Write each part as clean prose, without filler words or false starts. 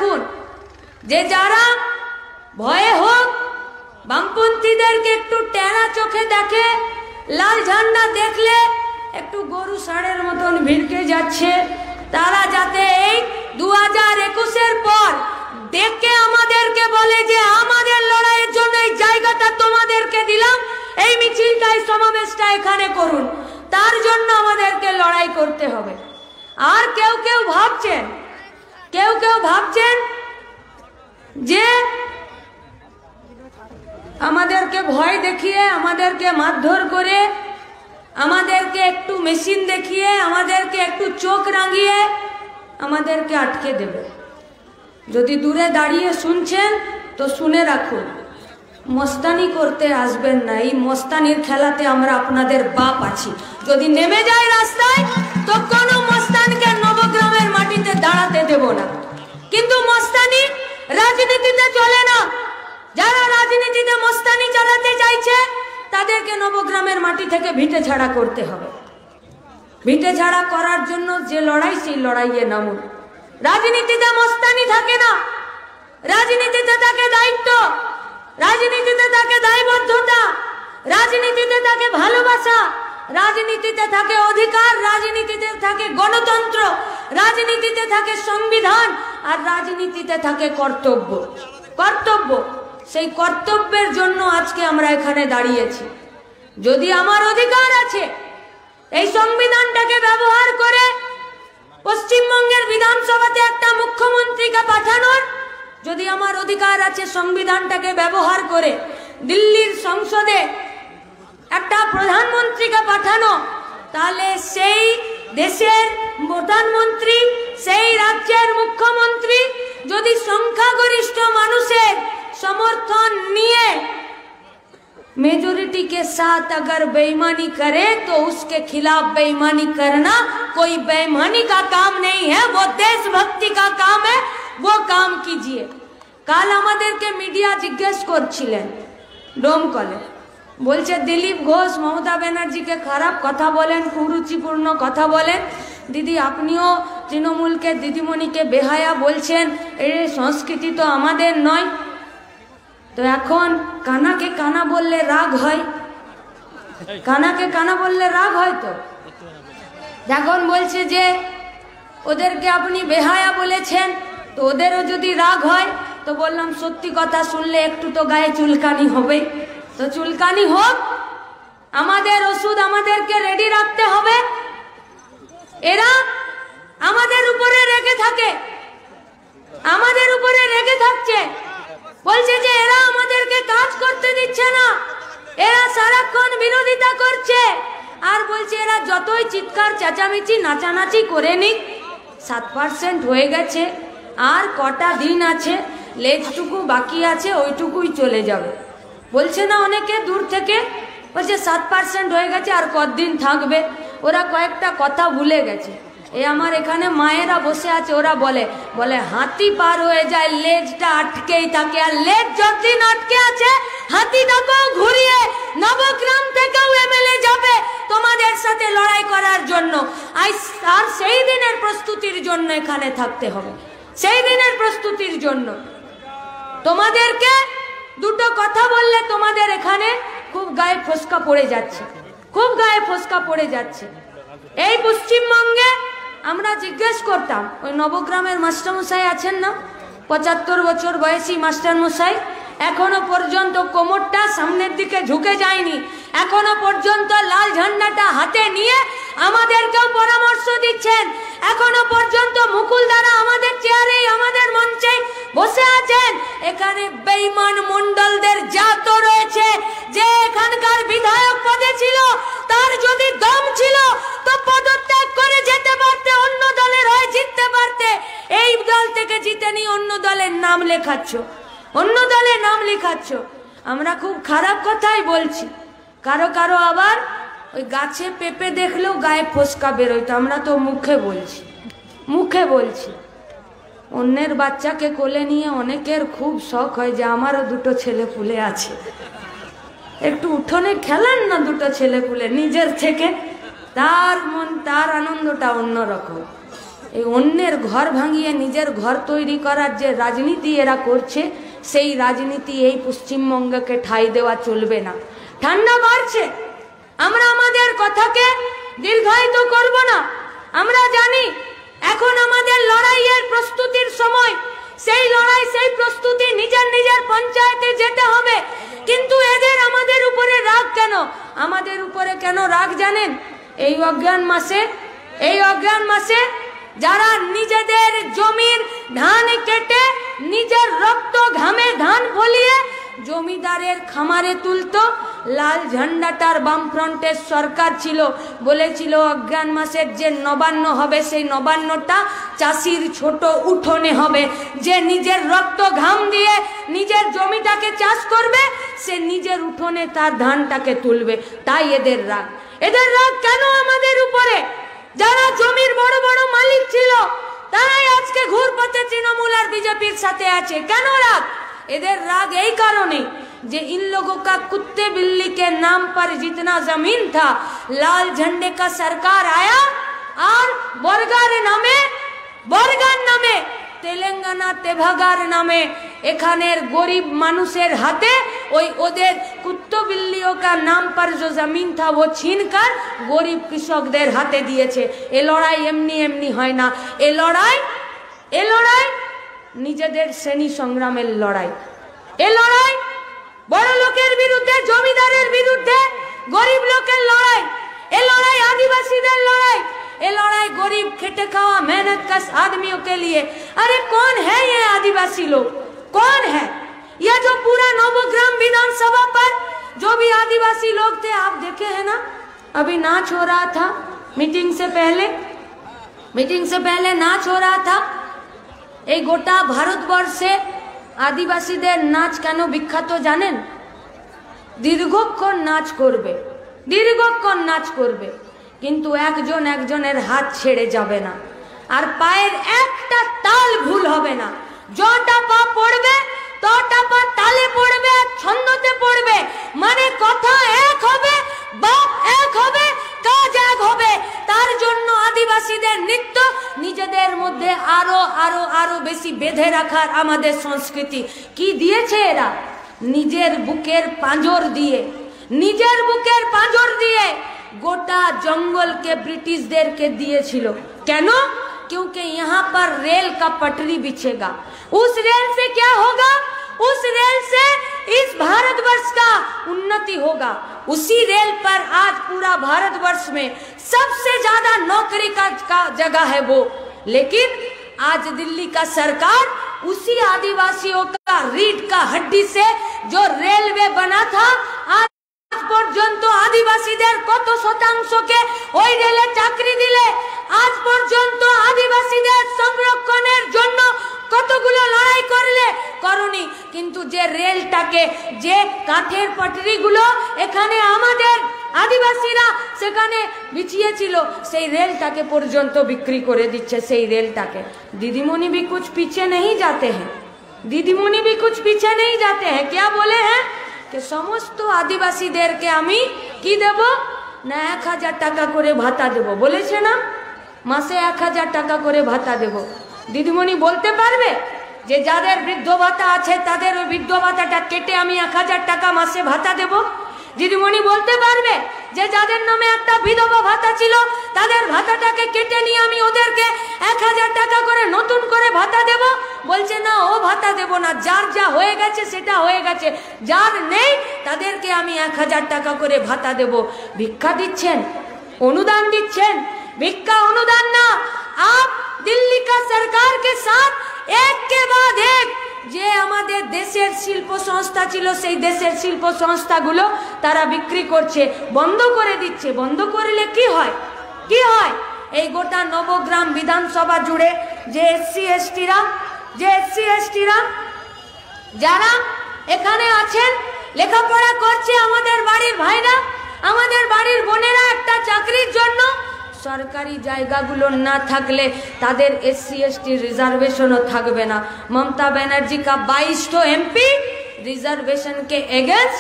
রাখুন যে যারা ভয়ে হোক বামপন্থীদেরকে একটু টেরা চোখে দেখে, লাল ঝান্ডা দেখলে একটু গরু ষাঁড়ের মতন ভিড়কে যাচ্ছে, তারা যাতে এই 2021-এর পর দেখে আমাদেরকে বলে যে আমাদের লড়াইয়ের জন্য এই জায়গাটা তোমাদেরকে দিলাম, এই মিছিলটা এই সমাবেশটা এখানে করুন, তার জন্য আমাদেরকে লড়াই করতে হবে। আর কেউ কেউ ভাবছেন যে আমাদেরকে ভয় দেখিয়ে, আমাদেরকে মারধর করে, আমাদেরকে একটু মেশিন দেখিয়ে, আমাদেরকে একটু চোখ রাঙিয়ে আমাদেরকে আটকে দেবে। যদি দূরে দাঁড়িয়ে শুনছেন তো শুনে রাখুন, মস্তানি করতে আসবেন না। এই মস্তানির খেলাতে আমরা আপনাদের বাপ আছি। যদি নেমে যায় রাস্তায় তো কোনো মস্তানকে নবগ্রামের মাটিতে দাঁড়াতে দেব না। কিন্তু মস্তানি রাজনীতিতে চলে না। যারা রাজনীতিতে মস্তানি চালাতে চাইছে তাদেরকে নবগ্রামের মাটি থেকে ভিটে ছাড়া করতে হবে। ভিটে ছাড়া করার জন্য যে লড়াই, সেই লড়াইয়ে নামুন। রাজনীতিতে মস্তানি থাকে না, রাজনীতিতে থাকে দায়িত্ব, রাজনীতিতে থাকে দায়বদ্ধতা, রাজনীতিতে থাকে ভালোবাসা, রাজনীতিতে থাকে অধিকার, রাজনীতিতে থাকে গণতন্ত্র, রাজনীতিতে থাকে সংবিধান, আর রাজনীতিতে থাকে কর্তব্য। সেই কর্তব্যের জন্য আজকে আমরা এখানে দাঁড়িয়েছি। যদি আমার অধিকার আছে এই সংবিধানটাকে ব্যবহার করে পশ্চিমবঙ্গের বিধানসভাতে একটা মুখ্যমন্ত্রীকে পাঠানোর, যদি আমার অধিকার আছে সংবিধানটাকে ব্যবহার করে দিল্লির সংসদে একটা প্রধানমন্ত্রীকে পাঠানো, তাহলে সেই দেশের প্রধানমন্ত্রী, সেই রাজ্যের মুখ্যমন্ত্রী যদি সংখ্যাগরিষ্ঠ মানুষের समर्थन निये मेजोरिटी के साथ अगर बेईमानी करे तो उसके खिलाफ बेईमानी करना कोई बेईमानी का काम नहीं है, वो देशभक्ति का काम है, वो काम कीजिए। काल आमादेर के मीडिया जिज्ञेस करछिलेन डोमकले, बोलছে दिलीप घोष ममता बनर्जी के खराब कथा बोलें, कुरुचिपूर्ण कथा बोलें। दीदी आपनिओ तृणमूल के दीदीमणि के बेहाया बोलছেন, এই সংস্কৃতি তো আমাদের নয়। तो এখন কানাকে কানা বললে রাগ হয়, কানাকে কানা বললে রাগ হয়। তো যখন বলছে যে ওদেরকে আপনি বেহায়া বলেছেন, তো ওদেরও যদি রাগ হয়, তো বললাম সত্যি কথা শুনলে একটু তো গায়ে চুলকানি হবে। তো চুলকানি হোক, আমাদের ওষুধ আমাদেরকে রেডি রাখতে হবে। এরা আমাদের উপরে রেগে থাকে, আমাদের উপরে রেগে থাকছে, বলছে যে এরা আমাদেরকে কাজ করতে দিচ্ছে না, এরা সারাক্ষণ বিরোধিতা করছে, আর বলছে এরা যতই চিৎকার চেঁচামেচি নাচানাচি করে নিক, 7% হয়ে গেছে, আর কটা দিন আছে, লেজটুকু বাকি আছে, ওইটুকুই চলে যাবে। বলছে না অনেকে দূর থেকে, বলছে 7% হয়ে গেছে আর কতদিন থাকবে। ওরা কয়েকটা কথা ভুলে গেছে। এই আমার এখানে মায়েরা বসে আছে, ওরা বলে বলে হাতি পার হয়ে যায় লেজটা আটকেই থাকে, আর লেজ যতদিন আটকে আছে হাতিটাকেও ঘুরিয়ে নবগ্রাম থেকেও এমএলএ যাবে তোমাদের সাথে লড়াই করার জন্য। আর সেই দিনের প্রস্তুতির জন্য এখানে থাকতে হবে, সেই দিনের প্রস্তুতির জন্য। তোমাদেরকে দুটো কথা বললে তোমাদের এখানে খুব গায়ে ফসকা পড়ে যাচ্ছে, খুব গায়ে ফসকা পড়ে যাচ্ছে। এই পশ্চিমবঙ্গে আমরা জিজ্ঞেস করতাম, ওই নবগ্রামের মাস্টারমশাই আছেন না, 75 বছর বয়সী মাস্টারমশাই, এখনো পর্যন্ত কোমরটা সামনের দিকে ঝুঁকে যায়নি, এখনো পর্যন্ত লাল ঝান্ডাটা হাতে নিয়ে আমাদেরকেও পরামর্শ দিচ্ছেন। এখনো পর্যন্ত মুকুল দ্বারা আমাদের চেয়ারে, আমাদের মঞ্চে বসে আছেন। এখানে বেঈমান মন্ডলদের জাত রয়েছে, যে এখানকার বিধায়ক পদে ছিল, তার যদি দম ছিল তো পদত্যাগ করে যেতে পারতে, অন্য দলের হয়ে জিততে পারতে। এই দল থেকে জিতেনি অন্য দলের নাম লেখাচ্ছ, অন্য দলের নাম লেখাচ্ছ। আমরা খুব খারাপ কথাই বলছি, কারো কারো আবার ওই গাছে পেঁপে দেখলেও গায়ে ফসকা বেরোয়, তো আমরা তো মুখে বলছি, মুখে বলছি। অন্যের বাচ্চাকে কোলে নিয়ে অনেকের খুব শখ হয় যে আমারও দুটো ছেলে পুলে আছে, একটু উঠোনে খেলেন না দুটো ছেলে পুলে নিজের থেকে, তার মন, তার আনন্দটা অন্যরকম। এই অন্যের ঘর ভাঙিয়ে নিজের ঘর তৈরি করার যে রাজনীতি এরা করছে, সেই রাজনীতি এই পশ্চিমবঙ্গকে ঠাঁই দেওয়া চলবে না। ঠান্ডা বাড়ছে, আমরা আমাদের কথাকে দীর্ঘায়িত করব না। আমরা জানি এখন আমাদের লড়াইয়ের প্রস্তুতির সময়, সেই লড়াই সেই প্রস্তুতি নিজের নিজের পঞ্চায়েতে যেতে হবে। কিন্তু এদের আমাদের উপরে রাগ কেন? আমাদের উপরে কেন রাগ জানেন? এই অজ্ঞান মাসে যারা নিজেদের জমির ধান কেটে নিজের রক্ত ঘামে ধান ফলিয়ে জমিদারের খামারে তুলতো, লাল ঝান্ডাটার বামফ্রন্টের সরকার ছিল, বলেছিল অজ্ঞান মাসের যে নবান্ন হবে সেই নবান্নটা চাষির ছোট উঠোনে হবে। যে নিজের রক্ত ঘাম দিয়ে নিজের জমিটাকে চাষ করবে সে নিজের উঠোনে তার ধানটাকে তুলবে। তাই এদের রাগ। এদের রাগ কেন আমাদের উপরে? যারা জমির বড় বড় মালিক ছিল তারাই আজকে ঘুরপথে তৃণমূল আর বিজেপির সাথে আছে। কেন রাগ? इधर राग यही कारण है जे इन लोगों का कुत्ते बिल्ली के नाम पर जितना जमीन था, लाल झंडे का सरकार आया और बरगार नामे तेलंगाना तेभागार नामे एखानेर गरीब मानुषेर हाथे ओई ओदेर कुत्तो बिल्लियों का नाम पर जो जमीन था वो छीन कर गरीब कृषकदेर हाथे दिएछे। ए लड़ाई एमनी एमनी हय ना, ए लड़ाई निजेदेर श्रेणी संग्रामेर लड़ाई। ए लड़ाई बड़ लोकेर बिरुद्धे, जमीदारेर बिरुद्धे गरीब लोकेर लड़ाई। ए लड़ाई आदिवासीदेर लड़ाई। ये लड़ाई गरीब खेटे खावा मेहनत कश आदमियों के लिए। अरे कौन है ये आदिवासी लोग? कौन है ये जो पूरा नवग्राम विधानसभा पर जो भी आदिवासी लोग थे आप देखे हैं ना? अभी नाच हो रहा था मीटिंग से पहले नाच हो रहा था। ये गोटा भारतवर्षे आदिवासीदेर नाच केन विख्यात जानेन? दीर्घक्षण नाच करबे किन्तु एकजन एकजनेर हाथ छेड़े जाबे ना और पाয়ের একটা তাল ভুল হবে না। যটা পা পড়বে তটা পা তালে পড়বে আর ছন্দতে পড়বে, মানে কথা এক হবে, বাপ এক হবে, কাজ এক হবে। তার জন্য আদিবাসীদের নৃত্য নিজেদের মধ্যে আরো আরো আরো বেশি বেঁধে রাখার আমাদের সংস্কৃতি কি দিয়েছে এরা? নিজের বুকের পাঁজর দিয়ে गोटा जंगल के ब्रिटिश देर के दिए छिलो। क्यों? क्योंकि यहाँ पर रेल का पटरी बिछेगा। उस रेल से क्या होगा? उस रेल से इस भारतवर्ष का उन्नति होगा। उसी रेल पर आज पूरा भारतवर्ष में सबसे ज्यादा नौकरी का जगह है वो। लेकिन आज दिल्ली का सरकार उसी आदिवासियों का रीढ़ का हड्डी से जो रेलवे बना था, आज पर्यन्त आदिवासीदेर कत शतांशके ओई रेले चाकरी दिले, आज पर्यन्त आदिवासीदेर संरक्षणेर जन्य कतगुलो लड़ाई करले करनी, किन्तु जे रेलटाके जे काठेर पटरीगुलो एखाने आमादेर आदिवासीरा सेखाने बिछिएछिलो सेई रेलटाके पर्यन्त बिक्री करे दिच्छे। सेई रेलटाके दीदीमणि भी कुछ पीछे नहीं जाते हैं। क्या बोले हैं कि समस्त आदिवासीदेरके आमी कि देब ना 1000 टाका करे भाता देब, बोलेছে ना मासे 1000 टाका करे भाता देब। दीदीमणि बोलते पारबे जे जादेर बृद्ध भाता आछे तादेर ओई बृद्ध भाताटा केटे आमी 1000 टाका मासे भाता देब? दीदीमणि बोलते पारबे जे जादेर नामे एकटा विधवा भाता छिलो तादेर भाताटाके केटे निये आमी ओदेरके 1000 टाका करे नतुन करे भाता देब? बोलছে না ও ভাতা দেব না, যার যা হয়ে গেছে সেটা হয়ে গেছে, যার নেই তাদেরকে আমি 1000 টাকা করে ভাতা দেব। ভিক্ষা দিচ্ছেন, অনুদান দিচ্ছেন। भिक्षा अनुदान ना, आप दिल्ली का सरकार के साथ एक के बाद एक जे आमादेर देशेर शिल्प संस्था छिलो सेई देशेर शिल्प संस्थागुलो तारा बिक्री करछे, बंद करे दिच्छे। बंद करले कि हय? এই গোটা নবগ্রাম বিধানসভা জুড়ে যে এসসি এসটিরা যারা এখানে আছেন, লেখাপড়া করছে, আমাদের বাড়ির ভাইরা, আমাদের বাড়ির বোনেরা একটা চাকরির জন্য সরকারি জায়গাগুলো না থাকলে তাদের এসসি এসটি রিজার্ভেশনও থাকবে না। ममता बनर्जी का 22 एमपी रिजर्वेशन के अगेंस्ट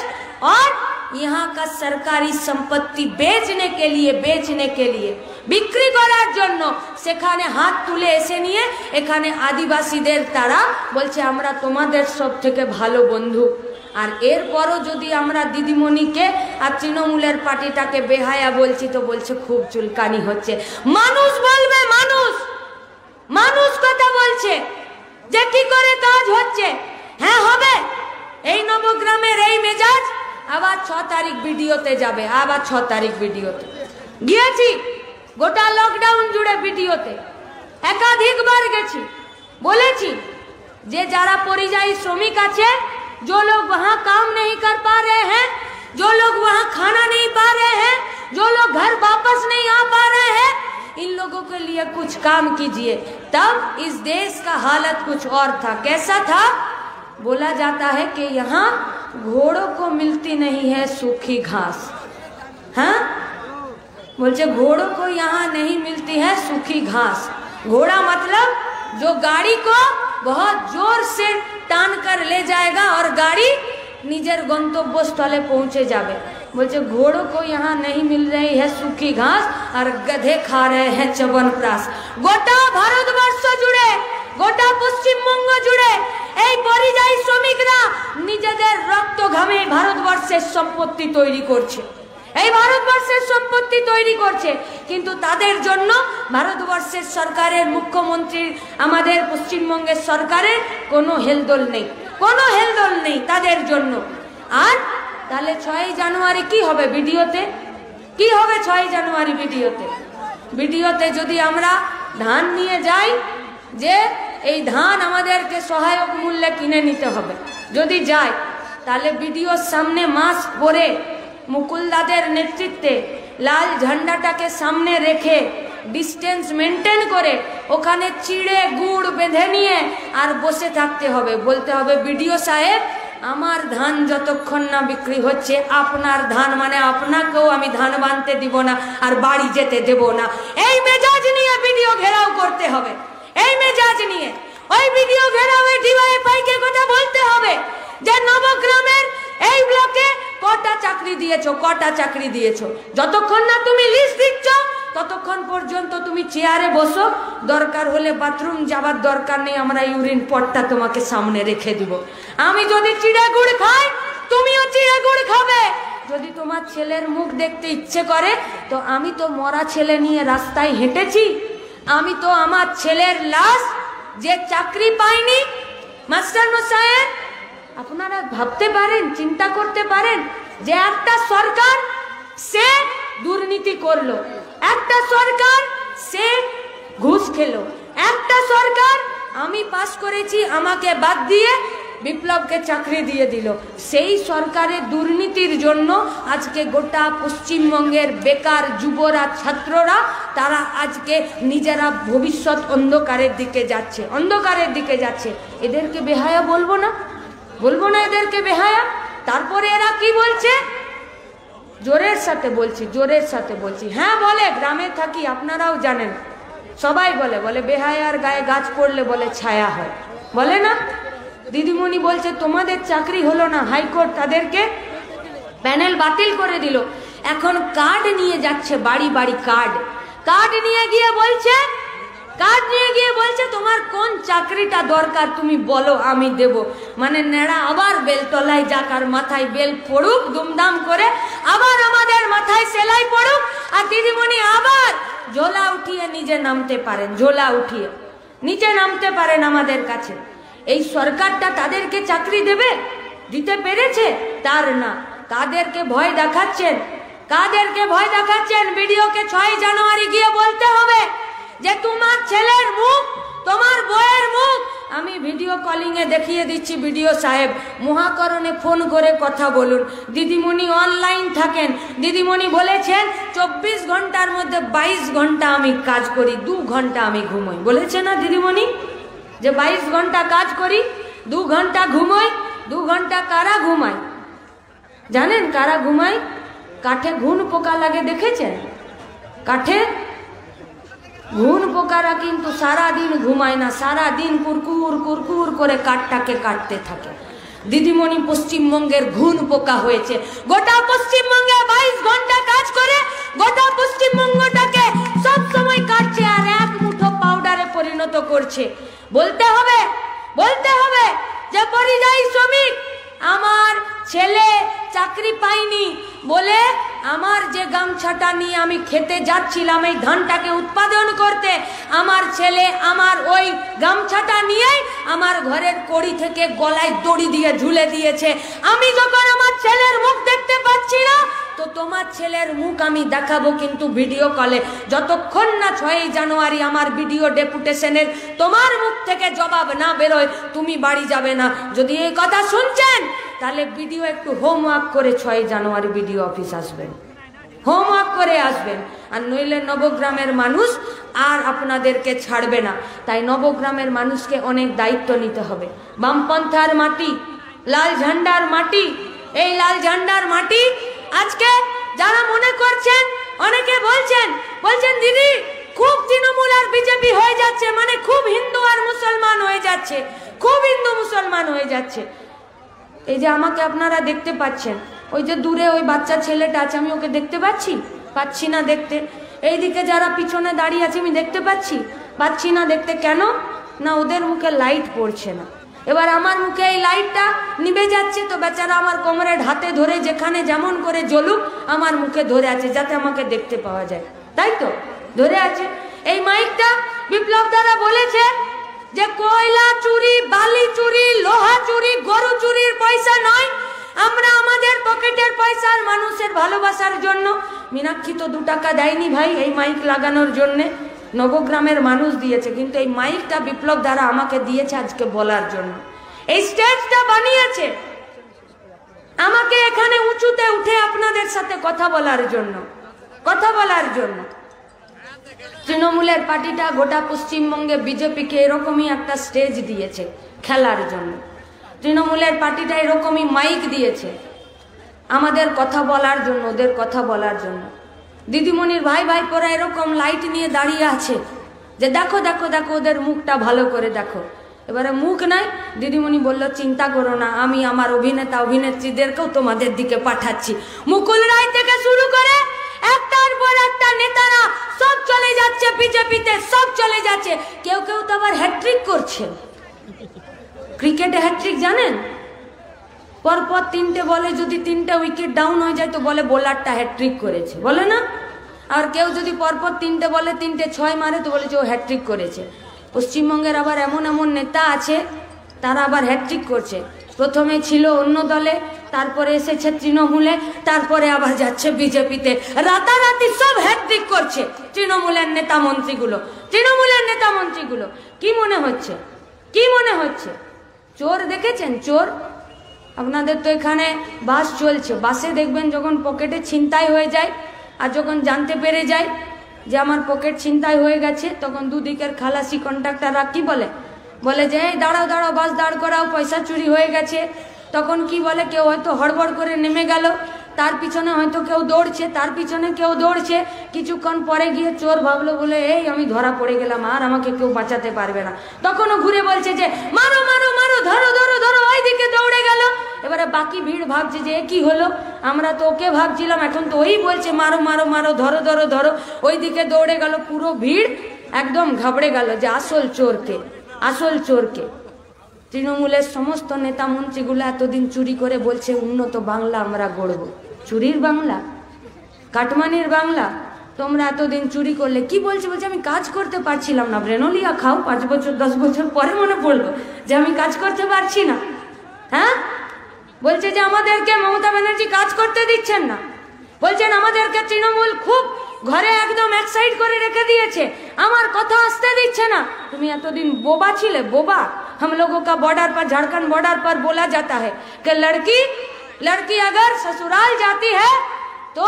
और यहाँ का सरकारी संपत्ति बेचने के लिए बिक्री करार जन्नो सेखाने हाथ तुले एसे निये एखाने आदिवासीदेर तारा बोलछे आमरा तोमादेर सबथेके भालो बंधु। और एरपरो यदि आमरा दिदिमणिके और तृणमूलेर पार्टीटाके बेहाया बोलছি तो बोलছে खूब चुलकानी হচ্ছে। মানুষ বলবে, মানুষ কথা বলছে যে কি করে কাজ হচ্ছে। হ্যাঁ হবে, এই নবগ্রামের এই মেজাজ আবার 6 তারিখ ভিডিওতে যাবে, আবার 6 তারিখ ভিডিওতে গিয়েছি, গোটা লকডাউন জুড়ে ভিডিওতে একাধিকবার গেছি, বলেছি যে যারা পরিযায়ী শ্রমিক আছে, जो लोग वहाँ काम नहीं कर पा रहे हैं, जो लोग वहाँ खाना नहीं पा रहे हैं, जो लोग घर वापस नहीं आ पा रहे हैं, इन लोगों के लिए कुछ काम कीजिए। तब इस देश का हालत कुछ और था। कैसा था? बोला जाता है कि यहाँ घोड़ों को मिलती नहीं है सूखी घास। हाँ, बोलते घोड़ों को यहाँ नहीं मिलती है सूखी घास। घोड़ा मतलब जो गाड़ी को बहुत जोर से टान कर ले जाएगा और गाड़ी निजर गंतव्य स्थले पहुंचे जावे। बोलते घोड़ों को यहाँ नहीं मिल रही है सूखी घास और गधे खा रहे हैं च्यवनप्राश। गोटा भारतवर्ष जुड़े, गोटा पश्चिमबंग जुड़े এই পরিযায়ী শ্রমিকরা নিজেদের রক্ত ঘামে ভারতবর্ষের সম্পত্তি তৈরি করছে, এই ভারতবর্ষের সম্পত্তি তৈরি করছে। কিন্তু তাদের জন্য ভারতবর্ষের সরকারের মুখ্যমন্ত্রীর, আমাদের পশ্চিমবঙ্গের সরকারের কোনো হেলদোল নেই, কোনো হেলদোল নেই তাদের জন্য। আর তাহলে 6 জানুয়ারি কি হবে ভিডিওতে? কি হবে 6 জানুয়ারি ভিডিওতে? ভিডিওতে যদি আমরা ধান নিয়ে যাই যে এই ধান আমাদেরকে সহায়ক মূল্যে কিনে নিতে হবে, যদি যাই তাহলে ভিডিওর সামনে মাস্ক পরে মুকুলদাদের নেতৃত্বে লাল ঝান্ডাটাকে সামনে রেখে ডিস্টেন্স মেনটেন করে ওখানে চিড়ে গুড় বেঁধে নিয়ে আর বসে থাকতে হবে, বলতে হবে বিডিও সাহেব আমার ধান যতক্ষণ না বিক্রি হচ্ছে আপনার ধান মানে আপনাকেও আমি ধান বানতে দিব না আর বাড়ি যেতে দেব না। এই মেজাজ নিয়ে ভিডিও ঘেরাও করতে হবে, এই মেজাজ নিয়ে ওই ভিডিও ঘেরাওয়ে ডিওয়াইএফআইকে কথা বলতে হবে যে নবগ্রামের এই ব্লকে কটা চাকরি দিয়েছো, কটা চাকরি দিয়েছো। যতক্ষণ না তুমি লিস্ট দিচ্ছ ততক্ষণ পর্যন্ত তুমি চেয়ারে বসো, দরকার হলে বাথরুম যাবার দরকার নেই, আমরা ইউরিন পটটা তোমাকে সামনে রেখে দিব। আমি যদি চিড়ে গুড় খাই তুমিও চিড়ে গুড় খাবে। যদি তোমার ছেলের মুখ দেখতে ইচ্ছে করে তো আমি তো মরা ছেলে নিয়ে রাস্তায় হেঁটেছি, আমি তো আমার ছেলের লাশ যে চাকরি পাইনি। মাস্টার মশাইয়ের আপনারা ভাবতে পারেন, চিন্তা করতে পারেন যে একটা সরকার সে দুর্নীতি করলো, একটা সরকার সে ঘুষ খেলো, একটা সরকার আমি পাস করেছি আমাকে বাদ দিয়ে বিপ্লবকে চাকরি দিয়ে দিল। সেই সরকারের দুর্নীতির জন্য আজকে গোটা পশ্চিমবঙ্গের বেকার যুবরা, ছাত্ররা তারা আজকে নিজেরা ভবিষ্যৎ অন্ধকারের দিকে যাচ্ছে, অন্ধকারের দিকে যাচ্ছে। এদেরকে বেহায়া বলবো না, বলবো না এদেরকে বেহায়া? তারপরে এরা কি বলছে? জোরের সাথে বলছি, জোরের সাথে বলছি। হ্যাঁ বলে, গ্রামে থাকি আপনারাও জানেন, সবাই বলে, বলে বেহায়ার গায়ে গাছ পড়লে বলে ছায়া হয়, বলে না? দিদিমণি বলছে তোমাদের চাকরি হলো না, হাইকোর্ট তাদেরকে প্যানেল বাতিল করে দিল। এখন কার্ড নিয়ে যাচ্ছে বাড়ি বাড়ি, কার্ড নিয়ে গিয়ে বলছে, কার্ড নিয়ে গিয়ে বলছে তোমার কোন চাকরিটা দরকার তুমি বলো আমি দেব। মানে নেড়া আবার বেলতলায় যাক আর মাথায় বেল পড়ুক দুমদাম করে, আবার আমাদের মাথায় সেলাই পড়ুক আর দিদিমণি আবার ঝোলা উঠিয়ে নিজে নামতে পারেন, ঝোলা উঠিয়ে নিচে নামতে পারেন আমাদের কাছে। এই সরকারটা তাদেরকে চাকরি দেবে, দিতে পেরেছে? তার না, কাদেরকে ভয় দেখাচ্ছেন, কাদেরকে ভয় দেখাচ্ছেন? ভিডিওকে 6 জানুয়ারি গিয়ে বলতে হবে যে তোমার ছেলের মুখ, তোমার বউয়ের মুখ আমি ভিডিও কলিং এ দেখিয়ে দিচ্ছি। ভিডিও সাহেব মহাকরণে ফোন করে কথা বলুন। দিদিমণি অনলাইন থাকেন, দিদিমণি বলেছেন 24 ঘন্টার মধ্যে 22 ঘন্টা আমি কাজ করি, 2 ঘন্টা আমি ঘুমোই। বলেছে না দিদিমণি যে 22 ঘন্টা কাজ করি, 2 ঘন্টা ঘুমোই। 2 ঘন্টা কারা ঘুমায় জানেন? কারা ঘুমায়? কাঠে ঘুন পোকা লাগে দেখেছেন? কাঠে ঘুন পোকারা কিন্তু সারা দিন ঘুমায় না, সারা দিন কুরকুর কুরকুর করে কাঠটাকে কাটতে থাকে। দিদিমণি পশ্চিমবঙ্গের ঘুণ পোকা হয়েছে। গোটা পশ্চিমবঙ্গে 22 ঘন্টা কাজ করে গোটা পশ্চিমবঙ্গটাকে সব সময় কাটছে আর এক মুঠো পাউডারে পরিণত করছে। বলতে হবে যে পরিযায়ী শ্রমিক আমার ছেলে চাকরি পাইনি বলে আমার যে গামছাটা নিয়ে আমি খেতে যাচ্ছিলাম এই ধানটাকে উৎপাদন করতে, আমার ছেলে আমার ওই গামছাটা নিয়ে আমার ঘরের কড়ি থেকে গলায় দড়ি দিয়ে ঝুলে দিয়েছে। আমি যখন আমার ছেলের মুখ দেখতে পাচ্ছি না তো তোমার ছেলের মুখ আমি দেখাবো কিন্তু ভিডিও কলে, যতক্ষণ না 6 জানুয়ারি আমার ভিডিও ডেপুটেশনের তোমার মুখ থেকে জবাব না বেরোয় তুমি বাড়ি যাবে না। যদি এই কথা শুনছেন তাহলে ভিডিও একটু হোমওয়ার্ক করে 6 জানুয়ারি ভিডিও অফিস আসবেন, হোমওয়ার্ক করে আসবেন, আর নইলে নবগ্রামের মানুষ আর আপনাদেরকে ছাড়বে না। তাই নবগ্রামের মানুষকে অনেক দায়িত্ব নিতে হবে। বামপন্থার মাটি, লাল ঝান্ডার মাটি, এই লাল ঝান্ডার মাটি আজকে যারা মনে করছেন, অনেকে বলছেন দিদি খুব তৃণমূল আর বিজেপি হয়ে যাচ্ছে, মানে খুব হিন্দু আর মুসলমান হয়ে যাচ্ছে, খুব হিন্দু মুসলমান হয়ে যাচ্ছে। এই যে আমাকে আপনারা দেখতে পাচ্ছেন, ওই যে দূরে ওই বাচ্চা ছেলেটা আছে আমি ওকে দেখতে পাচ্ছি না দেখতে। এইদিকে যারা পিছনে দাঁড়িয়ে আছে আমি দেখতে পাচ্ছি না দেখতে। কেন না ওদের মুখে লাইট পড়ছে না। এবার আমার মুখে এই লাইটটা নিভে যাচ্ছে তো বেচারা আমার কোমরের হাতে ধরে যেখানে যেমন করে জ্বলুক আমার মুখে ধরে আছে যাতে আমাকে দেখতে পাওয়া যায়, তাই তো ধরে আছে। এই মাইকটা বিপ্লব দ্বারা বলেছে যে কয়লা চুরি, বালি চুরি, লোহা চুরি, গরু চুরির পয়সা নয়, আমরা আমাদের পকেটের পয়সার মানুষের ভালোবাসার জন্য। মীনাক্ষী তো 2 টাকা দেয়নি ভাই এই মাইক লাগানোর জন্যে, নবগ্রামের মানুষ দিয়েছে, কিন্তু এই মাইকটা বিপ্লব দ্বারা আমাকে দিয়েছে আজকে বলার জন্য। এই স্টেজটা বানিয়েছে আমাকে এখানে উঁচুতে উঠে আপনাদের সাথে কথা বলার জন্য। তৃণমূলের পার্টিটা গোটা পশ্চিমবঙ্গে বিজেপিকে এরকমই একটা স্টেজ দিয়েছে খেলার জন্য। তৃণমূলের পার্টিটা এরকমই মাইক দিয়েছে আমাদের কথা বলার জন্য, ওদের কথা বলার জন্য। দিদিমণির ভাই ভাইপোরা এরকম লাইট নিয়ে দাঁড়িয়ে আছে যে দেখো ওদের মুখটা ভালো করে দেখো। এবারে মুখ নাই, দিদিমণি বলল চিন্তা করো না, আমি আমার অভিনেতা অভিনেত্রীদেরকেও তোমাদের দিকে পাঠাচ্ছি। মুকুল রায় থেকে শুরু করে একটার পর একটা নেতারা সব চলে যাচ্ছে বিজেপিতে, সব চলে যাচ্ছে। কেউ তো আবার হ্যাট্রিক করছে। ক্রিকেটে হ্যাট্রিক জানেন? পরপর 3টে বলে যদি 3টে উইকেট ডাউন হয়ে যায় তো বলে বোলারটা হ্যাট্রিক করেছে, বলে না? আর কেউ যদি পরপর 3টে বলে 3টে 6 মারে তো বলে যে ও হ্যাট্রিক করেছে। পশ্চিমবঙ্গের আবার এমন নেতা আছে তারা আবার হ্যাট্রিক করছে। প্রথমে ছিল অন্য দলে, তারপরে এসেছে তৃণমূলে, তারপরে আবার যাচ্ছে বিজেপিতে। রাতারাতি সব হ্যাট্রিক করছে তৃণমূলের নেতা মন্ত্রীগুলো। কি মনে হচ্ছে চোর দেখেছেন? চোর আপনাদের তো এখানে বাস চলছে, বাসে দেখবেন যখন পকেটে ছিনতাই হয়ে যায় আর যখন জানতে পেরে যায় যে আমার পকেট ছিনতাই হয়ে গেছে তখন দুদিকের খালাসি কন্ডাক্টররা কি বলে যে এই দাঁড়াও বাস দাঁড় করাও, পয়সা চুরি হয়ে গেছে। তখন কি বলে, কেউ হয়তো হড়বড় করে নেমে গেল, তার পিছনে হয়তো কেউ দৌড়ছে, তার পিছনে কেউ দৌড়ছে। কিছুক্ষণ পরে গিয়ে চোর ভাবলো বলে এই আমি ধরা পড়ে গেলাম, আর আমাকে কেউ বাঁচাতে পারবে না। তখনও ঘুরে বলছে যে মারো ধরো, ওই দিকে দৌড়ে গেল। এবারে বাকি ভিড় ভাবছে যে কি হলো, আমরা তো ওকে ভাবছিলাম, এখন তো ওই বলছে মারো ধরো, ওই দিকে দৌড়ে গেল। পুরো ভিড় একদম ঘাবড়ে গেল যে আসল চোরকে। তৃণমূলের সমস্ত নেতা মন্ত্রীগুলো এতদিন চুরি করে বলছে উন্নত বাংলা আমরা গড়ব। চুরির বাংলা, কাটমানির বাংলা। তোমরা এতদিন চুরি করলে কি বলছে আমি কাজ করতে পারছিলাম না। ব্রেনোলিয়া খাও, 5 বছর 10 বছর পরে মনে পড়লো যে আমি কাজ করতে পারছি না। হ্যাঁ, বলছে যে আমাদেরকে মমতা ব্যানার্জি কাজ করতে দিচ্ছেন না, বলছেন আমাদেরকে তৃণমূল খুব ঘরে একদম এক সাইড করে রেখে দিয়েছে, আমার কথা আসতে দিচ্ছে না। তুমি এতদিন বোবা ছিলে, বোবা। हम लोगों का बॉर्डर पर, झारखंड बॉर्डर पर बोला जाता है कि लड़की अगर ससुराल जाती है तो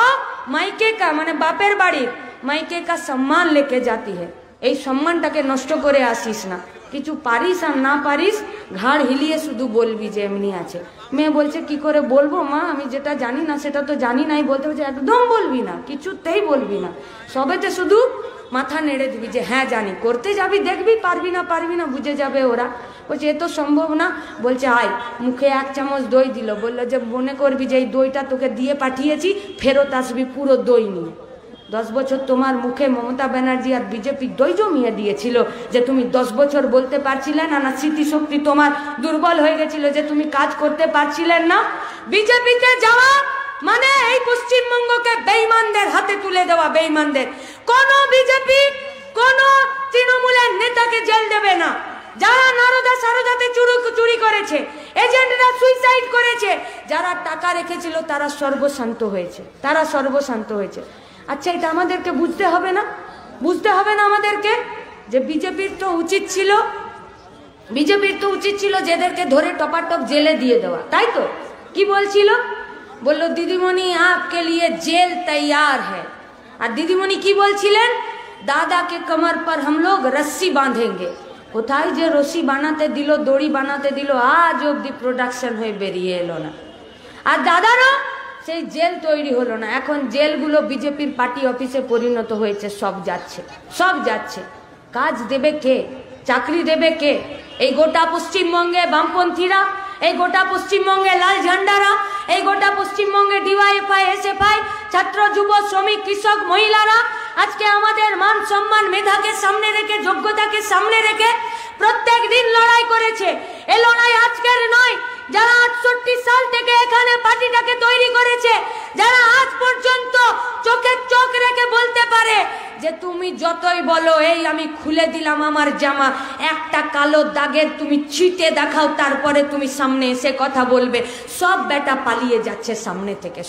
मायके का माने बापेर बाड़ीर मायके का सम्मान लेके जाती है। এই সম্মানটাকে নষ্ট করে আসিস না, কিছু পারিস আর না পারিস ঘাড় হিলিয়ে শুধু বলবি যে এমনি আছে। মেয়ে বলছে কি করে বলবো মা, আমি যেটা জানি না সেটা তো জানি নাই। বলতে বলছে একদম বলবি না, কিছুতেই বলবি না, সবেতে শুধু মাথা নেড়ে দিবি যে হ্যাঁ জানি, করতে যাবি দেখবি পারবি না বুঝে যাবে ওরা। বলছে এ তো সম্ভব না। বলছে আয়, মুখে 1 চামচ দই দিল, বললো যে মনে করবি যে এই দইটা তোকে দিয়ে পাঠিয়েছি, ফেরত আসবি পুরো দই নিয়ে। 10 বছর তোমার মুখে মমতা ব্যানার্জি আর বিজেপি দই জমিয়ে দিয়েছিল যে তুমি 10 বছর বলতে পারছিলেন না, স্মৃতিশক্তি তোমার দুর্বল হয়ে গেছিল যে তুমি কাজ করতে পারছিলেন না। বিজেপিতে যাওয়া মানে এই পশ্চিমবঙ্গকে বেঈমানদের হাতে তুলে দেওয়া। বেঈমানদের কোন বিজেপি কোন তৃণমূলের নেতাকে জেল দেবে না। যারা নারদা সারদাতে চুরি করেছে, এজেন্টরা সুইসাইড করেছে, যারা টাকা রেখেছিল তারা সর্বশান্ত হয়েছে, আচ্ছা এটা আমাদেরকে বুঝতে হবে না? বুঝতে হবে না আমাদেরকে যে বিজেপির তো উচিত ছিল যেদেরকে ধরে টপাটপ জেলে দিয়ে দেওয়া, তাই তো? কি বলছিল? বললো দিদিমণি आपके लिए जेल तैयार है। আর দিদিমণি কি বলছিলেন? দাদা কে कमर पर हम लोग रस्सी बांधेंगे। কোথায় যে রশি বানাতে দিল, দড়ি বানাতে দিল, আজ অব্দি প্রোডাকশন হয়ে বেরিয়ে এলো না। আর দাদারও সেই জেল তৈরি হলো না। এখন জেলগুলো বিজেপির পার্টি অফিসে পরিণত হয়েছে, সব যাচ্ছে। কাজ দেবে কে? চাকরি দেবে কে? এই গোটা পশ্চিমবঙ্গে বামপন্থীরা, এই গোটা পশ্চিমবঙ্গে লাল ঝান্ডারা, এই গোটা পশ্চিমবঙ্গে ডিওয়াইএফআই, এসএফআই, ছাত্র, যুব, শ্রমিক, কৃষক, মহিলারা আজকে আমাদের মান সম্মান, মেধাকে সামনে রেখে, যোগ্যতাকে সামনে রেখে প্রত্যেক দিন লড়াই করেছে। এই লড়াই আজকের নয়। যারা 68 সাল থেকে এখানে পার্টিটাকে তৈরি করেছে, যারা আজ পর্যন্ত চোখে চোখ রেখে বলতে পারে যে তুমি যতই বলো এই আমি খুলে দিলাম আমার জামা, একটা কালো দাগের তুমি ছিটে দেখাও, তারপরে তুমি সামনে এসে কথা বলবে, সব বেটা পালিয়ে যাচ্ছে সামনে থেকে,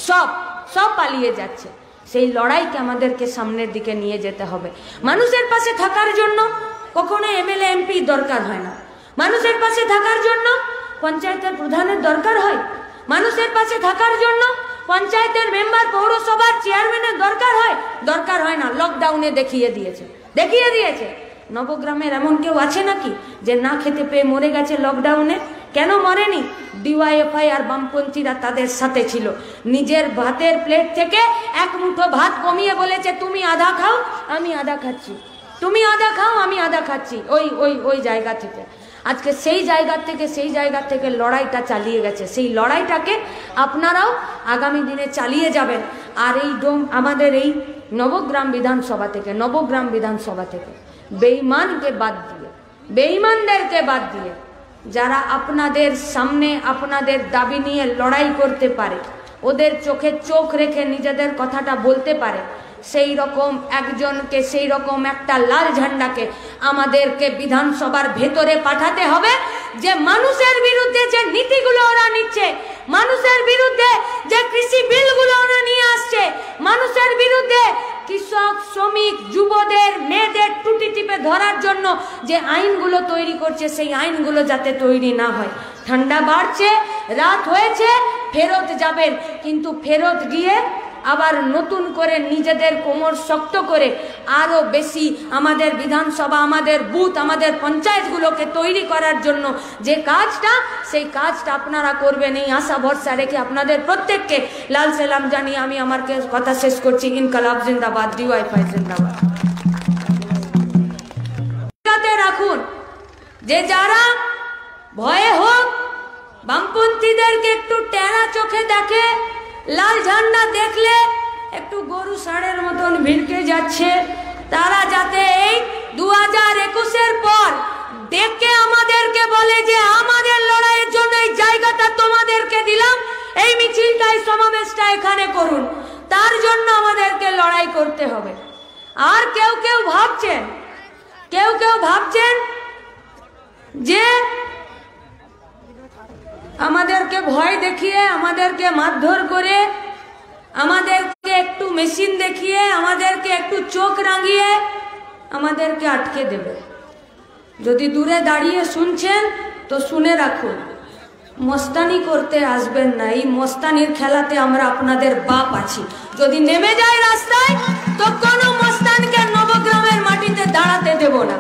সব পালিয়ে যাচ্ছে। সেই লড়াইকে আমাদেরকে সামনের দিকে নিয়ে যেতে হবে। মানুষের পাশে থাকার জন্য কখনো এমএলএ এমপি দরকার হয় না। মানুষের পাশে থাকার জন্য পঞ্চায়েতের প্রধানের দরকার হয়। মানুষের পাশে থাকার জন্য পঞ্চায়েতের মেম্বার, পৌরসভার চেয়ারম্যানের দরকার হয় না। লকডাউনে দেখিয়ে দিয়েছে। নবগ্রামের এমন কেউ আছে নাকি যে না খেতে পেয়ে মরে গেছে লকডাউনে? কেন মরেনি? ডিওয়াইএফআই আর বামপন্থীরা তাদের সাথে ছিল। নিজের ভাতের প্লেট থেকে 1 মুঠো ভাত কমিয়ে বলেছে তুমি আধা খাও আমি আধা খাচ্ছি, তুমি আধা খাও আমি আধা খাচ্ছি। ওই জায়গা থেকে আজকে সেই জায়গা থেকে লড়াইটা চালিয়ে গেছে। সেই লড়াইটাকে আপনারাও আগামী দিনে চালিয়ে যাবেন। আর এই আমাদের এই নবগ্রাম বিধানসভা থেকে বেঈমানদেরকে বাদ দিয়ে যারা আপনাদের সামনে আপনাদের দাবি নিয়ে লড়াই করতে পারে, ওদের চোখে চোখ রেখে নিজেদের কথাটা বলতে পারে, সেই রকম একজনকে, সেই রকম একটা লাল ঝান্ডাকে আমাদেরকে বিধানসভার ভেতরে পাঠাতে হবে। যে মানুষের বিরুদ্ধে যে নীতিগুলো ওরা নিচ্ছে, মানুষের বিরুদ্ধে যে কৃষি বিলগুলো ওরা নিয়ে আসছে, মানুষের বিরুদ্ধে কৃষক, শ্রমিক, যুবদের, মেয়েদের টুটি টিপে ধরার জন্য যে আইনগুলো তৈরি করছে, সেই আইনগুলো যাতে তৈরি না হয়। ঠান্ডা বাড়ছে, রাত হয়েছে, ফেরত যাবেন, কিন্তু ফেরত গিয়ে আবার নতুন করে নিজেদের কোমর শক্ত করে আরো বেশি আমাদের বিধানসভা, আমাদের বুথ, আমাদের পঞ্চায়েতগুলোকে তৈরি করার জন্য যে কাজটা, সেই কাজটা আপনারা করবেন। এই আশা ভরসা রেখে আপনাদের প্রত্যেককে লাল সালাম জানিয়ে আমি আমার কথা শেষ করছি। ইনকলাব জিন্দাবাদ, ডিওয়াইএফআই জিন্দাবাদ। রাখুন যে যারা ভয়ে হোক বামপন্থীদেরকে একটু টেরা চোখে দেখে, লাল ঝান্ডা দেখলে একটু গরু ষাঁড়ের মতন ভিড়কে যাচ্ছে, তারা যাতে এই 2021-এর পর দেখে আমাদেরকে বলে যে আমাদের লড়াইয়ের জন্য এই জায়গাটা তোমাদেরকে দিলাম, এই মিছিলটা, এই সমাবেশটা এখানে করুন। তার জন্য আমাদেরকে লড়াই করতে হবে। আর কেউ ভাবছেন যে আমাদেরকে ভয় দেখিয়ে, আমাদেরকে মারধর করে, আমাদেরকে একটু মেশিন দেখিয়ে, আমাদেরকে একটু চোখ রাঙিয়ে আমাদেরকে আটকে দেবে। যদি দূরে দাঁড়িয়ে শুনছেন তো শুনে রাখুন, মস্তানি করতে আসবেন না। এই মস্তানির খেলাতে আমরা আপনাদের বাপ আছি। যদি নেমে যায় রাস্তায় তো কোনো মস্তানকে নবগ্রামের মাটিতে দাঁড়াতে দেব না।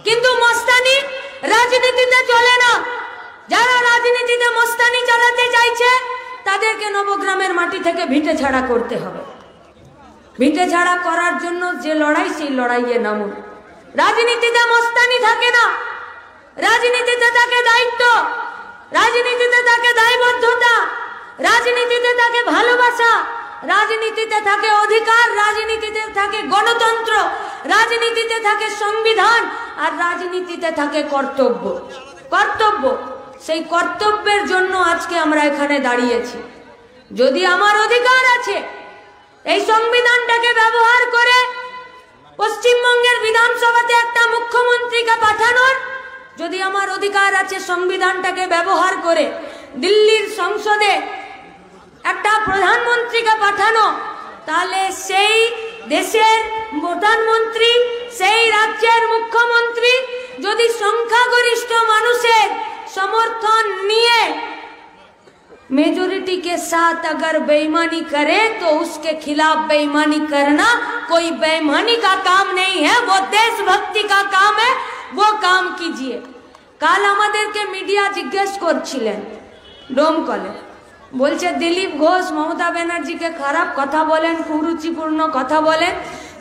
কিন্তু মস্তানি রাজনীতিতে চলে না। যারা রাজনীতিতে মস্তানি চালাতে চাইছে তাদেরকে নবগ্রামের মাটি থেকে ভিটে ছাড়া করতে হবে। ভিটে ছাড়া করার জন্য যে লড়াই, সেই লড়াইয়ে নামুন। রাজনীতিতে মস্তানি থাকে না, রাজনীতিতে থাকে দায়িত্ব, রাজনীতিতে থাকে দায়বদ্ধতা, রাজনীতিতে থাকে ভালোবাসা, রাজনীতিতে থাকে অধিকার, রাজনীতিতে থাকে গণতন্ত্র, রাজনীতিতে থাকে সংবিধান, আর রাজনীতিতে থাকে কর্তব্য। কর্তব্য, সেই কর্তব্যের জন্য আজকে আমরা এখানে দাঁড়িয়েছি। যদি আমার অধিকার আছে এই সংবিধানটাকে ব্যবহার করে পশ্চিমবঙ্গের বিধানসভাতে একটা মুখ্যমন্ত্রীকে পাঠানোর, যদি আমার অধিকার আছে সংবিধানটাকে ব্যবহার করে দিল্লির সংসদে একটা প্রধানমন্ত্রীকে পাঠানো, তাহলে সেই দেশের প্রধানমন্ত্রী, সেই রাজ্যের মুখ্যমন্ত্রী যদি সংখ্যাগরিষ্ঠ মানুষের সমর্থন নিয়ে मेजोरिटी के साथ अगर बेईमानी करे तो उसके खिलाफ बेईमानी करना कोई बेईमानी का काम नहीं है, वो देशभक्ति का काम है, वो काम कीजिए। কাল আমাদেরকে মিডিয়া জিজ্ঞেস করছিলেন ডোমকলে, বলছে দিলীপ ঘোষ মমতা ব্যানার্জিকে খারাপ কথা বলেন, কুরুচিপূর্ণ কথা বলেন।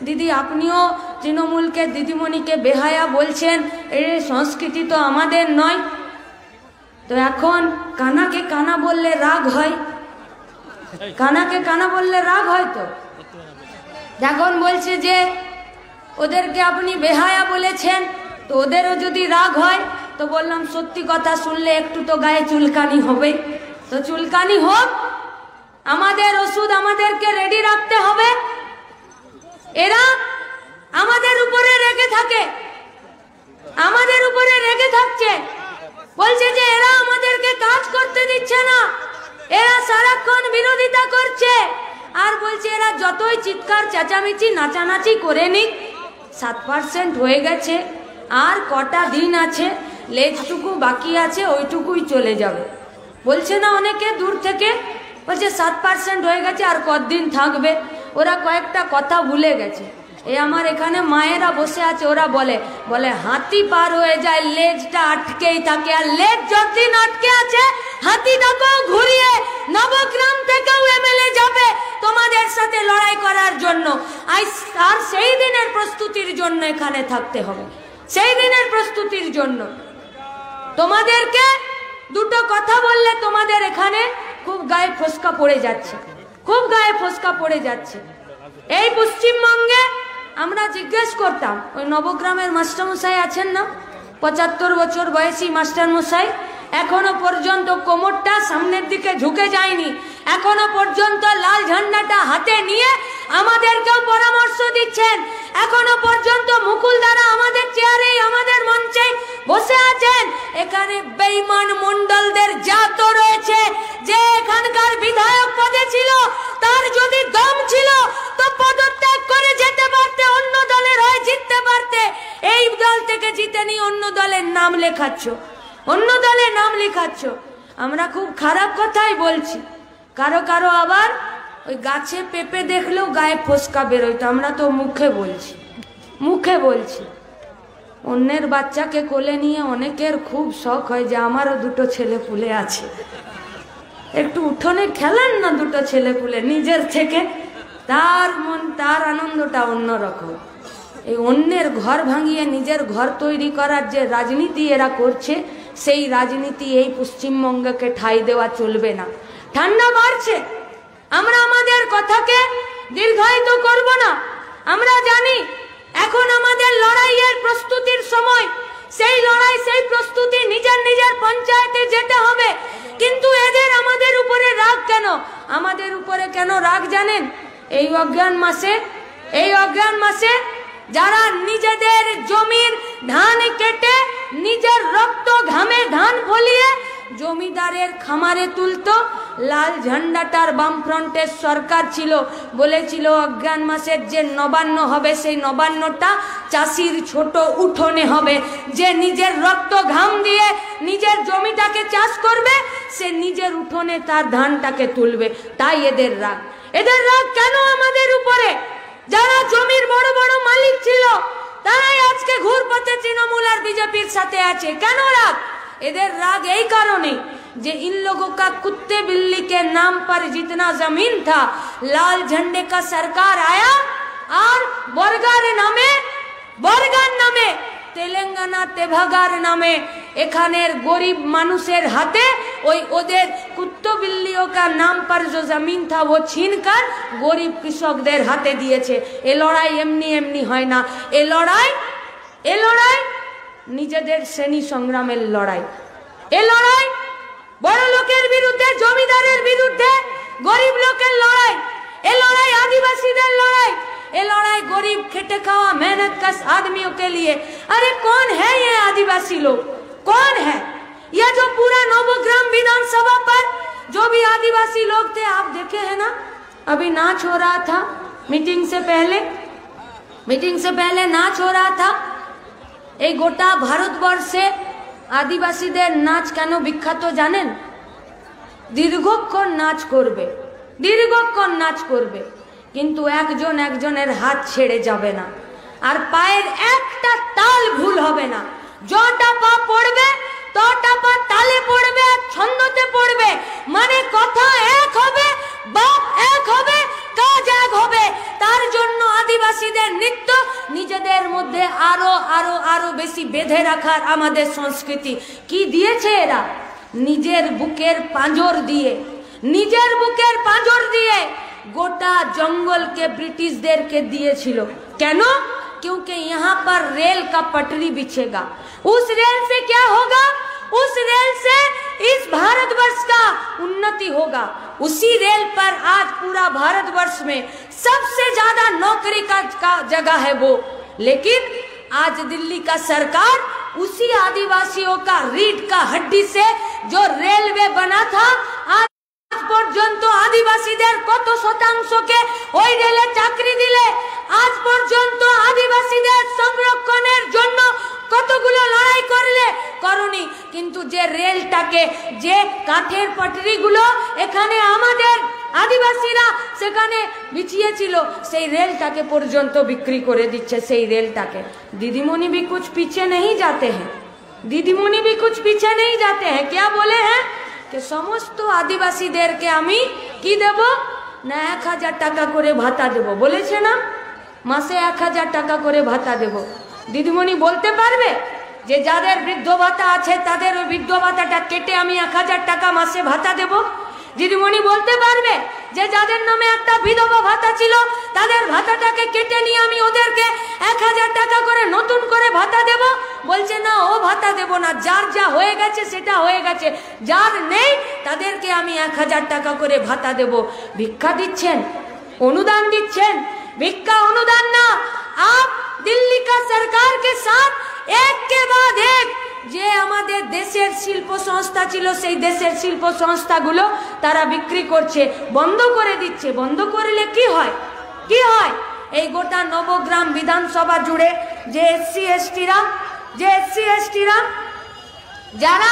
দিদি আপনিও তৃণমূলকে দিদিমণিকে বেহায়া বলছেন, এই সংস্কৃতি তো আমাদের নয়। তো এখন কানাকে কানা বললে রাগ হয়, কানাকে কানা বললে রাগ হয়। তো এখন বলছে যে ওদেরকে আপনি বেহায়া বলেছেন, তো ওদেরও যদি রাগ হয়, তো বললাম সত্যি কথা শুনলে একটু তো গায়ে চুলকানি হবে। তো চুলকানি হোক, আমাদের ওষুধ আমাদেরকে রেডি রাখতে হবে। এরা আমাদের উপরে রেগে থাকে, আমাদের উপরে রেগে থাকছে, বলছে যে এরা আমাদেরকে কাজ করতে দিচ্ছে না, এরা সারাক্ষণ বিরোধিতা করছে, আর বলছে এরা যতই চিৎকার চেঁচামেচি নাচানাচি করে নিক, 7% হয়ে গেছে, আর কটা দিন আছে, লেজটুকু বাকি আছে, ওইটুকুই চলে যাবে। বলছে না অনেকে দূর থেকে, বলছে 7% হয়ে গেছে, আর কতদিন থাকবে। ওরা কয়েকটা কথা ভুলে গেছে। এই আমার এখানে মায়েরা বসে আছে, ওরা বলে হাতি পার হয়ে যায় লেজটা আটকেই থাকে, আর লেজ যতদিন আটকে আছে হাতিটাকেও ঘুরিয়ে নবগ্রাম থেকেও এমএলএ যাবে তোমাদের সাথে লড়াই করার জন্য। আর সেই দিনের প্রস্তুতির জন্য এখানে থাকতে হবে, সেই দিনের প্রস্তুতির জন্য। তোমাদেরকে দুটো কথা বললে তোমাদের এখানে খুব গায়ে ফসকা পড়ে যাচ্ছে, খুব গায়ে ফসকা পড়ে যাচ্ছে। এই পশ্চিমবঙ্গে আমরা জিজ্ঞেস করতাম, ওই নবগ্রামের মাস্টারমশাই আছেন না, 75 বছর বয়সী মাস্টারমশাই, এখনো পর্যন্ত কোমরটা সামনের দিকে ঝুঁকে যায়নি, এখনো পর্যন্ত লাল ঝান্ডাটা হাতে নিয়ে আমাদেরকেও পরামর্শ দিচ্ছেন। এখনো পর্যন্ত মুকুল দ্বারা আমাদের চেয়ারে, আমাদের মঞ্চে বসে আছেন। এখানে বেঈমান মন্ডলদের জাত রয়েছে, যে এখানকার বিধায়ক পদে ছিল, তার যদি দম ছিল তো পদত্যাগ করে যেতে পারতে, অন্য দলের হয়ে জিততে পারতে। এই দল থেকে জিতে নিয়ে অন্য দলের নাম লেখাচ্ছ, অন্য দলের নাম লেখাচ্ছ। আমরা খুব খারাপ কথাই বলছি, কারো কারো আবার ওই গাছে পেঁপে দেখলেও গায়ে ফসকা বেরোয়। তো আমরা তো মুখে বলছি, মুখে বলছি। অন্যের বাচ্চাকে কোলে নিয়ে অনেকের খুব শখ হয় যে আমারও দুটো ছেলে পুলে আছে, একটু উঠোনে খেলেন না দুটো ছেলে পুলে নিজের থেকে, তার মন, তার আনন্দটা অন্যরকম। এই অন্যের ঘর ভাঙিয়ে নিজের ঘর তৈরি করার যে রাজনীতি এরা করছে, সেই রাজনীতি এই পশ্চিমবঙ্গকে ঠাঁই দেওয়া চলবে না। ঠান্ডা বাড়ছে, আমরা আমাদের কথাকে দীর্ঘায়িত করব না। আমরা জানি এখন আমাদের লড়াইয়ের প্রস্তুতির সময়, সেই লড়াই, সেই প্রস্তুতি নিজের নিজের পঞ্চায়েতে যেতে হবে। কিন্তু এদের আমাদের উপরে রাগ কেন? আমাদের উপরে কেন রাগ জানেন? এই অজ্ঞান মাসে যারা নিজেদের জমির ধান কেটে নিজের রক্ত ঘামে ধান ফলিয়ে জমিদারের খামারে তুলতো, লাল ঝান্ডাটার বামফ্রন্টের সরকার ছিল, বলেছিল অজ্ঞান মাসের যে নবান্ন হবে, সেই নবান্নটা চাষির ছোট উঠোনে হবে। যে নিজের রক্ত ঘাম দিয়ে নিজের জমিটাকে চাষ করবে, সে নিজের উঠোনে তার ধানটাকে তুলবে। তাই এদের রাগ। এদের রাগ কেন আমাদের উপরে? যারা জমির বড় বড় মালিক ছিল, তারাই আজকে ঘুরপথে তৃণমূল আর বিজেপির সাথে আছে। কেন রাগ? এদের রাগ এই কারণে जे इन लोगों का कुत्ते बिल्ली के नाम पर जितना जमीन था, लाल झंडे का सरकार आया और बरगार नामे तेलेंगाना तेभागार नामे एखानेर गरीब मानुषेर हाथे ओई ओदेर कुत्तो बिल्लियों का नाम पर जो जमीन था वो छीनकर गरीब कृषकदेर हाथे दिएछे। ए लड़ाई एमनी एमनी हय ना, ए लड़ाई निजेदेर श्रेणी संग्रामेर लड़ाई, ए लड़ाई बड़ लोकेर बिरुद्धे, जमीदारेर बिरुद्धे गरीब लोकेर लड़ाई, ए लड़ाई आदिवासीदेर लड़ाई, ये लड़ाई गरीब खेटे खावा मेहनत कश आदमियों के लिए। अरे कौन है ये आदिवासी लोग, कौन है ये जो पूरा नवग्राम विधानसभा पर जो भी आदिवासी लोग थे आप देखे हैं ना, अभी नाच हो रहा था मीटिंग से पहले नाच हो रहा था। এই গোটা ভারতবর্ষে আদিবাসীদের নাচ কেন বিখ্যাত জানেন? দীর্ঘক্ষণ নাচ করবে কিন্তু একজনের হাত ছেড়ে যাবে না, আর পায়ের একটা তাল ভুল হবে না। যটা পা পড়বে তটা পা তালে পড়বে আর ছন্দতে পড়বে, মানে কথা এক হবে, বাপ এক হবে, কাজ এক হবে। তার জন্য আদিবাসীদের নৃত্য নিজেদের মধ্যে আরো আরো আরো বেশি বেঁধে রাখার আমাদের সংস্কৃতি কি দিয়েছে এরা, নিজের বুকের পাঁজর দিয়ে गोटा जंगल के ब्रिटिशदेर के दिएछिलो। केन? क्योंकि यहाँ पर रेल का पटरी बिछेगा, उस रेल से क्या होगा, उस रेल से इस भारतवर्ष का उन्नति होगा। उसी रेल पर आज पूरा भारतवर्ष में सबसे ज्यादा नौकरी का जगह है वो, लेकिन आज दिल्ली का सरकार उसी आदिवासियों का रीढ़ का हड्डी से जो रेलवे बना था, পর্যন্ত আদিবাসীদের কত শতাংশকে ওই রেলে চাকরি দিলে, আজ পর্যন্ত আদিবাসীদের সংরক্ষণের জন্য কতগুলো লড়াই করনি, কিন্তু যে রেলটাকে, যে কাঠের পাটরিগুলো এখানে আমাদের আদিবাসীরা সেখানে বিছিয়েছিল, সেই রেলটাকে পর্যন্ত বিক্রি করে দিচ্ছে। সেই রেলটাকে दीदीमणि भी कुछ पीछे नहीं जाते हैं, क्या बोले हैं कि समस्त आदिवासीदेरके आमी की देव ना 1000 टाका करे भाता देव, बोलेছে ना मासे 1000 टाका करे भाता देव। दीदीमणि बोलते पारबे जे जादेर बृद्ध भाता आछे तादेर ओई बृद्ध भाताटा केटे आमी 1000 टाका मासे भाता देव? दीदीमणि बोलते पारबे जे जादेर नामे एकटा विधवा भाता छिलो तादेर भाताटाके केटे निये आमी ओदेरके 1000 टाका करे नतुन करे भाता देव? बोलছে না ও ভাতা দেব না, যার যা হয়ে গেছে সেটা হয়ে গেছে, যার নেই তাদেরকে আমি 1000 টাকা করে ভাতা দেব। ভিক্ষা দিচ্ছেন, অনুদান দিচ্ছেন, भिक्का अनुदान ना, आप दिल्ली का सरकार के साथ एक के बाद एक जे आमादेर देशेर शिल्प संस्था छिलो सेई देशेर शिल्प संस्थागुलो तारा बिक्री करछे, बंद करे दिच्छे। बंद करले कि हय, कि हय? এই গোটা নবগ্রাম বিধানসভা জুড়ে যে এসসি এসটিরা যারা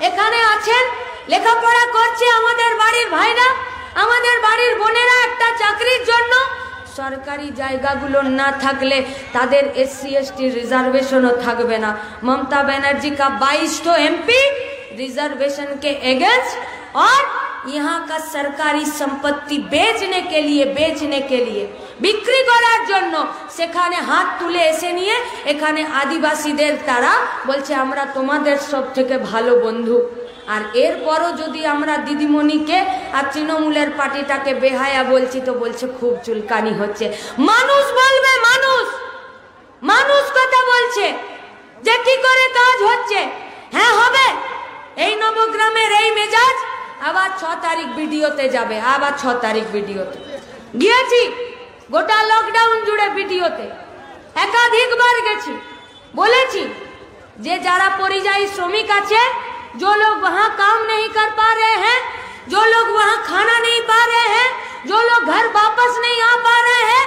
এখানে আছেন, লেখাপড়া করছে, আমাদের বাড়ির ভাইরা, আমাদের বাড়ির বোনেরা একটা চাকরির জন্য সরকারি জায়গাগুলো না থাকলে তাদের এসসি এসটি रिजर्वेशनও থাকবে না। ममता बनर्जी का 22 एमपी रिजर्वेशन के अगेंस्ट और यहाँ का सरकारी संपत्ति बेचने के लिए बिक्री करार जन्नो सेखाने हाथ तुले एसे निये एखाने आदिवासीदेर तारा बोलছে আমরা তোমাদের সবথেকে ভালো বন্ধু। আর এরপরও যদি আমরা দিদিমণিকে আর তৃণমূলের পার্টিটাকে বেহায়া বলছি তো বলছে খুব চুলকানি হচ্ছে। মানুষ বলবে, মানুষ কথা বলছে যে কি করে কাজ হচ্ছে। হ্যাঁ হবে, এই নবগ্রামের এই মেজাজ আবার 6 তারিখ ভিডিওতে যাবে, আবার 6 তারিখ ভিডিওতে গিয়েছি, গোটা লকডাউন জুড়ে ভিডিওতে একাধিকবার গেছি, বলেছি যে যারা পরিযায়ী শ্রমিক আছে, जो लोग वहाँ काम नहीं कर पा रहे हैं, जो लोग वहाँ खाना नहीं पा रहे हैं, जो लोग घर वापस नहीं आ पा रहे हैं,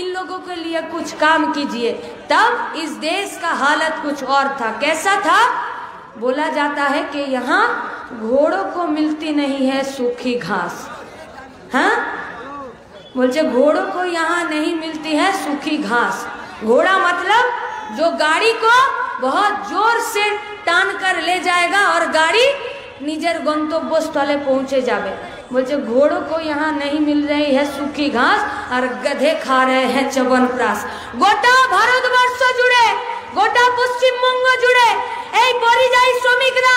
इन लोगों के लिए कुछ काम कीजिए। तब इस देश का हालत कुछ और था। कैसा था? बोला जाता है कि यहाँ घोड़ों को मिलती नहीं है सूखी घास। हाँ, बोलते घोड़ों को यहाँ नहीं मिलती है सूखी घास। घोड़ा मतलब जो गाड़ी को बहुत जोर से टान कर ले जाएगा और गाड़ी निजेर गंतव्यस्थले पहुंचे जाबे। बोलছে घोड़ों को यहाँ नहीं मिल रही है सूखी घास और गधे खा रहे हैं च्यवनप्राश। गोटा भारतवर्ष जुड़े, गोटा पश्चिमबंग जुड़े এই পরিযায়ী শ্রমিকরা